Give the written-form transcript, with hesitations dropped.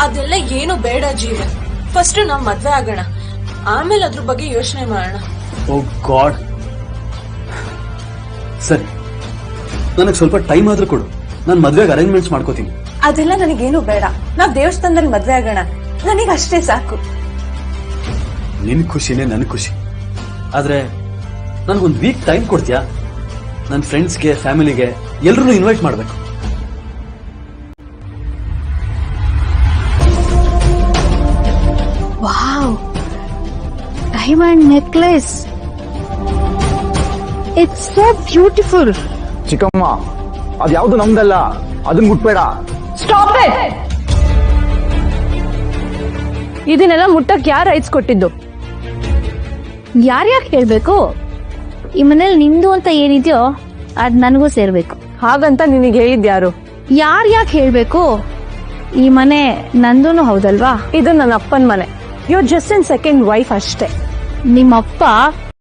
ಅದೆಲ್ಲ ಏನು ಬೇಡ ಜೀವನ್. ಫಸ್ಟ್ ನಾವ್ ಮದ್ವೆ ಆಗೋಣ, ಆಮೇಲೆ ಅದ್ರ ಬಗ್ಗೆ ಯೋಚನೆ ಮಾಡೋಣ. ಓ ಗಾಡ್. ಸರಿ, ನನಗೆ ಸ್ವಲ್ಪ ಟೈಮ್ ಆದ್ರೂ ಕೊಡು, ನಾನು ಮದ್ವೆಗೆ ಅರೇಂಜ್ಮೆಂಟ್ಸ್ ಮಾಡ್ಕೋತೀನಿ. ಅದೆಲ್ಲ ನನಗೇನು ಬೇಡ, ನಾವ್ ದೇವಸ್ಥಾನದಲ್ಲಿ ಮದ್ವೆ ಆಗೋಣ, ನನಗೆ ಅಷ್ಟೇ ಸಾಕು. ನಿನ್ ಖುಷಿನೇ ನನ್ ಖುಷಿ. ಆದ್ರೆ ನನ್ಗೊಂದ್ ವೀಕ್ ಟೈಮ್ ಕೊಡ್ತೀಯಾ? ನನ್ನ ಫ್ರೆಂಡ್ಸ್ಗೆ, ಫ್ಯಾಮಿಲಿಗೆ ಎಲ್ರೂ ಇನ್ವೈಟ್ ಮಾಡ್ಬೇಕು. Wow, diamond necklace, it's so beautiful. ಚಿಕ್ಕಮ್ಮ, ಅದ್ಯಾವ್ದು ನಮ್ದಲ್ಲ, ಅದನ್ನ ಮುಟ್ಬೇಡ. Stop it. ಇದನ್ನೆಲ್ಲ ಮುಟ್ಟಕ್ ಯಾರು ರೈಟ್ಸ್ ಕೊಟ್ಟಿದ್ದು? ಯಾರ್ಯಾಕೆ ಹೇಳ್ಬೇಕು? ಈ ಮನೇಲಿ ನಿಂದು ಅಂತ ಏನಿದೆಯೋ ಅದ್ ನನಗೂ ಸೇರ್ಬೇಕು. ಹಾಗಂತ ನಿನಗೆ ಹೇಳಿದ್ಯಾರು? ಯಾರ್ಯಾಕೆ ಹೇಳ್ಬೇಕು? ಈ ಮನೆ ನಂದೂನು ಹೌದಲ್ವಾ? ಇದು ನನ್ನ ಅಪ್ಪನ ಮನೆ. You just in second wife ಅಷ್ಟೇ. ನಿಮ್ಮಪ್ಪ